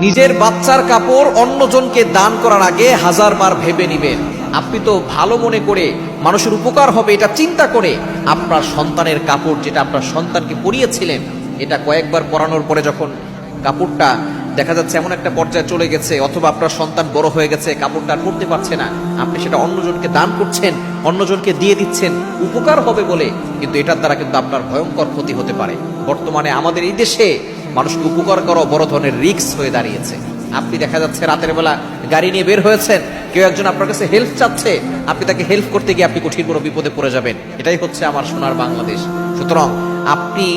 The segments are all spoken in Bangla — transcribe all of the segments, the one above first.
নিজের বাচ্চার কাপড় অন্যজনকে দান করার আগে হাজারবার ভেবে নেবেন। আপনি তো ভালো মনে করে মানুষের উপকার হবে এটা চিন্তা করে আপনার সন্তানের কাপড়, যেটা আপনার সন্তানকে পরিয়েছিলেন, এটা কয়েকবার পরানোর পরে যখন কাপড়টা দেখা যাচ্ছে এমন একটা পর্যায়ে চলে গেছে, অথবা আপনার সন্তান বড় হয়ে গেছে, কাপড়টা আর পরতে পারছে না, আপনি সেটা অন্যজনকে দান করছেন, অন্যজনকে দিয়ে দিচ্ছেন উপকার হবে বলে, কিন্তু এটার দ্বারা কিন্তু আপনার ভয়ঙ্কর ক্ষতি হতে পারে। বর্তমানে আমাদের এই দেশে মানুষকে উপকার করা বড় ধরনের রিস্ক হয়ে দাঁড়িয়েছে। আপনি দেখা যাচ্ছে রাতের বেলা গাড়ি নিয়ে বের হয়েছেন, কেউ একজন আপনার কাছে হেল্প চাচ্ছে, আপনি তাকে হেল্প করতে গিয়ে আপনি কঠিন বড় বিপদে পড়ে যাবেন। এটাই হচ্ছে আমার সোনার বাংলাদেশ। সুতরাং আপনি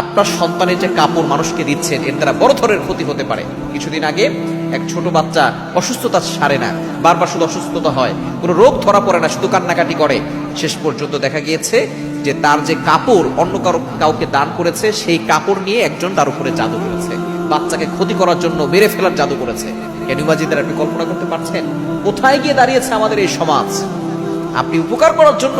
আপনার সন্তানের যে কাপড় মানুষকে দিচ্ছেন, এর দ্বারা বড় ধরনের ক্ষতি হতে পারে। কিছুদিন আগে এক ছোট বাচ্চা অসুস্থতা সারে না, বারবার শুধু অসুস্থতা হয়, কোনো রোগ ধরা পড়ে না, শুধু কান্নাকাটি করে। শেষ পর্যন্ত দেখা গিয়েছে যে তার যে কাপড় অন্য কাউকে দান করেছে, সেই কাপড় নিয়ে একজন তার উপরে জাদু করেছে, বাচ্চাকে ক্ষতি করার জন্য মেরে ফেলার জাদু করেছে। কেন ইমাজিন, আপনি কল্পনা করতে পারছেন কোথায় গিয়ে দাঁড়িয়েছে আমাদের এই সমাজ? আপনি উপকার করার জন্য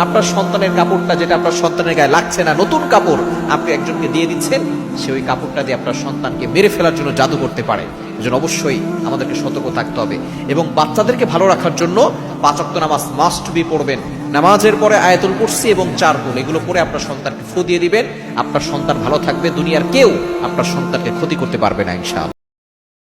আপনার সন্তানের কাপড়টা, যেটা আপনার সন্তানের গায়ে লাগছে না, নতুন কাপড় আপনি একজনকে দিয়ে দিচ্ছেন, সে ওই কাপড়টা দিয়ে আপনার সন্তানকে মেরে ফেলার জন্য জাদু করতে পারে। এজন্য অবশ্যই আমাদেরকে সতর্ক থাকতে হবে এবং বাচ্চাদেরকে ভালো রাখার জন্য 5 ওয়াক্ত নামাজ মাস্ট বি পড়বেন। নামাজের পরে আয়াতুল কুরসি এবং 4 কুল এগুলো পরে আপনার সন্তানকে ফু দিয়ে দিবেন। আপনার সন্তান ভালো থাকবে, দুনিয়ার কেউ আপনার সন্তানকে ক্ষতি করতে পারবে না ইনশাআল্লাহ।